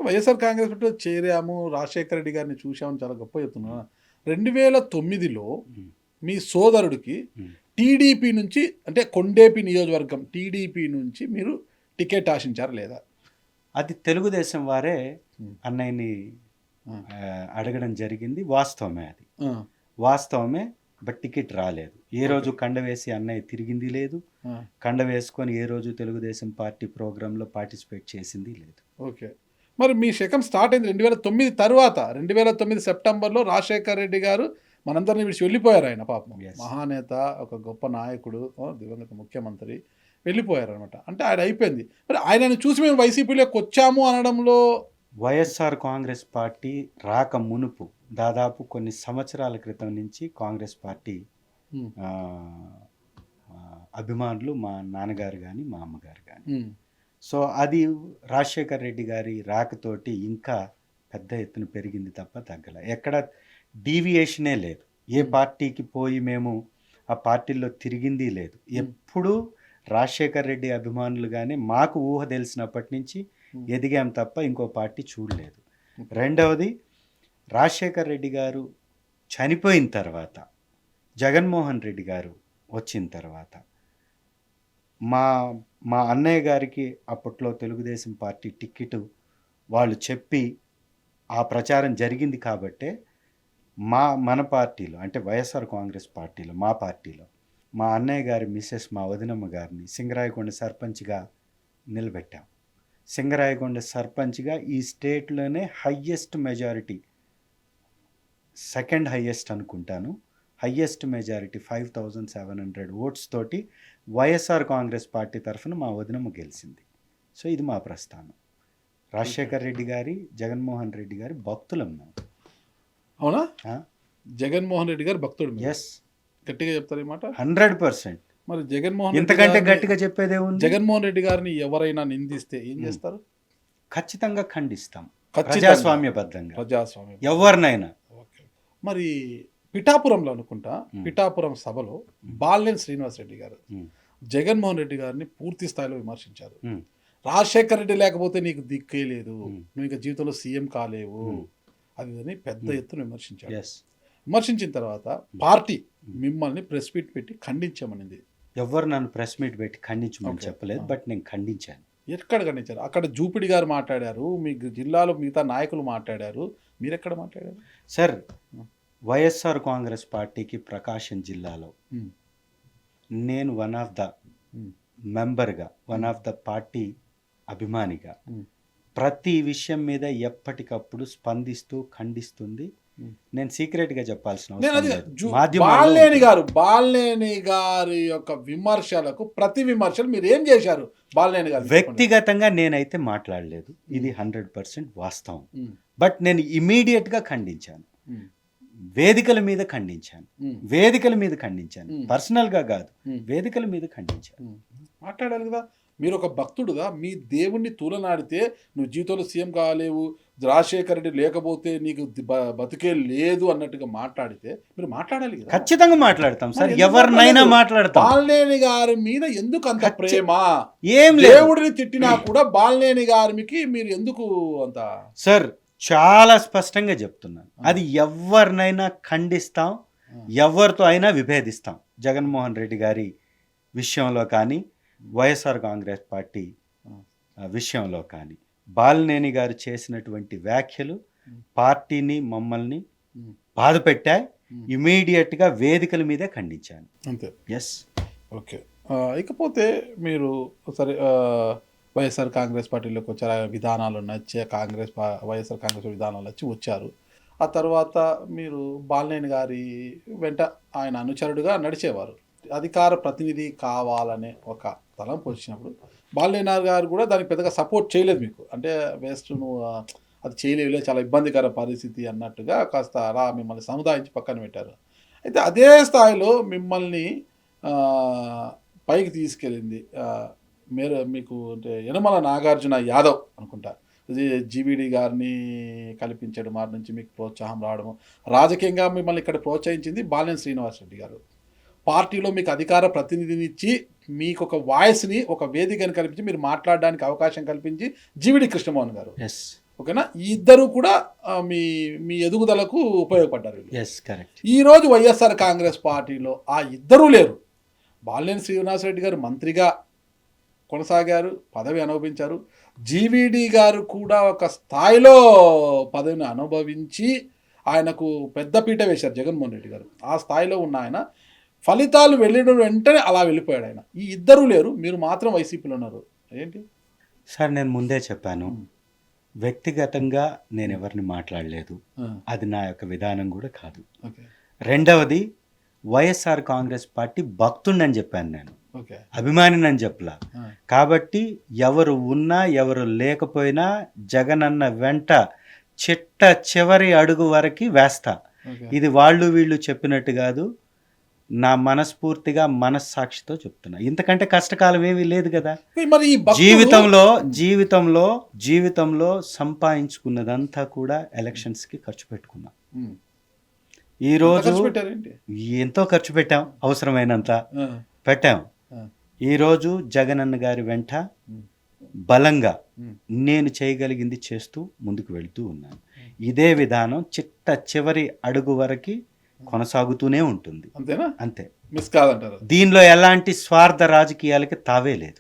వైఎస్ఆర్ కాంగ్రెస్ పార్టీలో చేరాము, రాజశేఖర రెడ్డి గారిని చూసామని చాలా గొప్ప చెప్తున్నా. 2009లో మీ సోదరుడికి టీడీపీ నుంచి, అంటే కొండేపి నియోజకవర్గం టీడీపీ నుంచి మీరు టికెట్ ఆశించారా లేదా? అది తెలుగుదేశం వారే అన్నయ్యని అడగడం జరిగింది. వాస్తవమే, అది వాస్తవమే. బట్ టికెట్ రాలేదు. ఏ రోజు కండ వేసి అన్నయ్య తిరిగింది లేదు. కండ వేసుకొని ఏ రోజు తెలుగుదేశం పార్టీ ప్రోగ్రాంలో పార్టిసిపేట్ చేసింది లేదు. ఓకే, మరి మీ శకం స్టార్ట్ అయింది 2009 తర్వాత. 2009 సెప్టెంబర్లో రాజశేఖర రెడ్డి గారు మనందరినీ విడిచి వెళ్ళిపోయారు. ఆయన పాపం మహానేత, ఒక గొప్ప నాయకుడు, దివంగత ముఖ్యమంత్రి వెళ్ళిపోయారు అనమాట. అంటే ఆయన అయిపోయింది. మరి ఆయనను చూసి మేము వైసీపీలోకి వచ్చాము అనడంలో వైఎస్ఆర్ కాంగ్రెస్ పార్టీ రాక మునుపు దాదాపు కొన్ని సంవత్సరాల క్రితం నుంచి కాంగ్రెస్ పార్టీ అభిమానులు మా నాన్నగారు కానీ మా అమ్మగారు కానీ, సో అది రాజశేఖర్ రెడ్డి గారి రాకతోటి ఇంకా పెద్ద ఎత్తున పెరిగింది తప్ప తగ్గల. ఎక్కడ డీవియేషనే లేదు. ఏ పార్టీకి పోయి మేము ఆ పార్టీల్లో తిరిగింది లేదు. ఎప్పుడు రాజశేఖర్ రెడ్డి అభిమానులు కానీ మాకు ఊహ తెలిసినప్పటి నుంచి ఎదిగాం తప్ప ఇంకో పార్టీ చూడలేదు. రెండవది, రాజశేఖర్ రెడ్డి గారు చనిపోయిన తర్వాత జగన్మోహన్ రెడ్డి గారు వచ్చిన తర్వాత మా అన్నయ్య గారికి అప్పట్లో తెలుగుదేశం పార్టీ టికెట్ వాళ్ళు చెప్పి ఆ ప్రచారం జరిగింది కాబట్టే మన పార్టీలో, అంటే వైఎస్ఆర్ కాంగ్రెస్ పార్టీలో, మా పార్టీలో మా అన్నయ్య గారి మిస్సెస్, మా వదినమ్మ గారిని సింగరాయకొండ సర్పంచ్గా నిలబెట్టాం. సింగరాయకొండ సర్పంచ్గా ఈ స్టేట్లోనే హయ్యెస్ట్ మెజారిటీ, సెకండ్ హయ్యెస్ట్ అనుకుంటాను, హయ్యెస్ట్ మెజారిటీ 5700 ఓట్స్ తోటి వైఎస్ఆర్ కాంగ్రెస్ పార్టీ తరఫున మా వదినమ్మ గెలిచింది. సో ఇది మా ప్రస్థానం. రాజశేఖర్ రెడ్డి గారి, జగన్మోహన్ రెడ్డి గారి భక్తులం మేము. అవునా? జగన్మోహన్ రెడ్డి గారు భక్తుడు? ఎస్. గట్టిగా చెప్తారు ఈ మాట? 100%. మరి జగన్మోహన్ ఇంతకంటే గట్టిగా చెప్పేదే ఉంది. జగన్మోహన్ రెడ్డి గారిని ఎవరైనా నిందిస్తే ఏం చేస్తారు? ఖచ్చితంగా ఖండిస్తాం, ప్రజాస్వామ్యబద్ధంగా, ఎవరినైనా. మరి పిఠాపురంలో అనుకుంటా, పిఠాపురం సభలో బాలినేని శ్రీనివాసరెడ్డి గారు జగన్మోహన్ రెడ్డి గారిని పూర్తి స్థాయిలో విమర్శించారు. రాజశేఖర రెడ్డి లేకపోతే నీకు దిక్కే లేదు, నువ్వు ఇక జీవితంలో సీఎం కాలేవు, అది అని పెద్ద ఎత్తున విమర్శించారు. విమర్శించిన తర్వాత పార్టీ మిమ్మల్ని ప్రెస్ మీట్ పెట్టి ఖండించమనింది. ఎవరు నన్ను ప్రెస్ మీట్ పెట్టి ఖండించమని చెప్పలేదు, బట్ నేను ఖండించాను. ఎక్కడ ఖండించారు? అక్కడ జూపిడి గారు మాట్లాడారు, మీ జిల్లాలో మిగతా నాయకులు మాట్లాడారు, మీరు ఎక్కడ మాట్లాడారు? సార్, వైఎస్ఆర్ కాంగ్రెస్ పార్టీకి ప్రకాశం జిల్లాలో నేను వన్ ఆఫ్ ద మెంబర్గా, వన్ ఆఫ్ ద పార్టీ అభిమానిగా ప్రతి విషయం మీద ఎప్పటికప్పుడు స్పందిస్తూ ఖండిస్తుంది. నేను సీక్రెట్గా చెప్పాల్సిన అవసరం లేదు. బాలినేని గారి యొక్క విమర్శలకు ప్రతి విమర్శలు మీరు ఏం చేశారు? బాలినేని గారు వ్యక్తిగతంగా నేనైతే మాట్లాడలేదు, ఇది 100% వాస్తవం. బట్ నేను ఇమీడియట్గా ఖండించాను, వేదికల మీద ఖండించాను, పర్సనల్గా కాదు, వేదికల మీద ఖండించాను. మాట్లాడాలి కదా. మీరు ఒక భక్తుడుగా మీ దేవుణ్ణి తూలనాడితే నువ్వు జీవితంలో సీఎం కాలేవు, రాజశేఖర రెడ్డి లేకపోతే నీకు బతుకే లేదు అన్నట్టుగా మాట్లాడితే మీరు మాట్లాడాలి కదా. ఖచ్చితంగా మాట్లాడతాం సార్, ఎవరినైనా మాట్లాడతాం. బాలినేని గారి మీద ఎందుకు అంత ప్రేమ? ఏం దేవుడిని తిట్టినా కూడా బాలినేని గారికి మీరు ఎందుకు అంత? సార్, చాలా స్పష్టంగా చెప్తున్నాను, అది ఎవరినైనా ఖండిస్తాం, ఎవరితో అయినా విభేదిస్తాం. జగన్మోహన్ రెడ్డి గారి విషయంలో కానీ, వైఎస్ఆర్ కాంగ్రెస్ పార్టీ విషయంలో కానీ, బాలినేని గారు చేసినటువంటి వ్యాఖ్యలు పార్టీని, మమ్మల్ని బాధ పెట్టాయి. ఇమీడియట్గా వేదికల మీదే ఖండించాను. అంతే. ఎస్. ఓకే. ఇకపోతే మీరు సరే వైఎస్ఆర్ కాంగ్రెస్ పార్టీలోకి వచ్చారు, విధానాలు నచ్చే వైఎస్ఆర్ కాంగ్రెస్ విధానాలు నచ్చి వచ్చారు. ఆ తర్వాత మీరు బాలినేని గారి వెంట ఆయన అనుచరుడుగా నడిచేవారు. అధికార ప్రతినిధి కావాలనే ఒక తలంపు వచ్చినప్పుడు బాలినేని గారు కూడా దానికి పెద్దగా సపోర్ట్ చేయలేదు మీకు. అంటే వేస్ట్, నువ్వు అది చేయలేవులే, చాలా ఇబ్బందికర పరిస్థితి అన్నట్టుగా కాస్త అలా మిమ్మల్ని సముదాయించి పక్కన పెట్టారు. అయితే అదే స్థాయిలో మిమ్మల్ని పైకి తీసుకెళ్ళింది మీకు అంటే యనమల నాగార్జున యాదవ్ అనుకుంటా, జీవీడి గారిని కల్పించడం, వారి నుంచి మీకు ప్రోత్సాహం రావడము, రాజకీయంగా మిమ్మల్ని ఇక్కడ ప్రోత్సహించింది బాలినేని శ్రీనివాసరెడ్డి గారు. పార్టీలో మీకు అధికార ప్రతినిధినిచ్చి మీకు ఒక వాయిస్ని, ఒక వేదికను కల్పించి మీరు మాట్లాడడానికి అవకాశం కల్పించి జీవీడి కృష్ణమోహన్ గారు. ఓకేనా? ఈ ఇద్దరు కూడా మీ మీ ఎదుగుదలకు ఉపయోగపడ్డారు వీళ్ళు. Yes, correct. ఈరోజు వైఎస్ఆర్ కాంగ్రెస్ పార్టీలో ఆ ఇద్దరూ లేరు. బాలినేని శ్రీనివాసరెడ్డి గారు మంత్రిగా కొనసాగారు, పదవి అనుభవించారు. జీవీడి గారు కూడా ఒక స్థాయిలో పదవిని అనుభవించి ఆయనకు పెద్దపీట వేశారు జగన్మోహన్ రెడ్డి గారు. ఆ స్థాయిలో ఉన్న ఆయన ఫలితాలు వెళ్ళిన వెంటనే అలా వెళ్ళిపోయాడు ఆయన. ఈ ఇద్దరూ లేరు, మీరు మాత్రం వైసీపీలో ఉన్నారు. ఏంటి సార్, నేను ముందే చెప్పాను, వ్యక్తిగతంగా నేను ఎవరిని మాట్లాడలేదు. అది నా యొక్క విధానం కూడా కాదు. ఓకే రెండవది, వైఎస్ఆర్ కాంగ్రెస్ పార్టీ భక్తుడని చెప్పాను నేను, ఓకే అభిమానినని చెప్పలా. కాబట్టి ఎవరు ఉన్నా ఎవరు లేకపోయినా జగనన్న వెంట చిట్ట చివరి అడుగు వరకు వేస్తా. ఇది వాళ్ళు వీళ్ళు చెప్పినట్టు కాదు, నా మనస్ఫూర్తిగా మనస్సాక్షితో చెప్తున్నా. ఇంతకంటే కష్టకాలం ఏమీ లేదు కదా. మరి ఈ భక్తులు- జీవితంలో సంపాదించుకున్నదంతా కూడా ఎలక్షన్స్కి ఖర్చు పెట్టుకున్నాం. ఉమ్. ఈరోజు ఖర్చు పెట్టారేంటి? ఎంతో ఖర్చు పెట్టాం, అవసరమైనంత ఆ, పెట్టాం. ఆ, ఈరోజు జగనన్న గారి వెంట ఉమ్, బలంగా ఉమ్. నేను చేయగలిగింది చేస్తూ ముందుకు వెళ్తూ ఉన్నాను. ఇదే విధానం చిట్ట చివరి అడుగు వరకు కొనసాగుతూనే ఉంటుంది. అంతేనా? అంతే. మిస్ కాదంటారు. దీనిలో ఎలాంటి స్వార్థ రాజకీయాలకి తావే లేదు.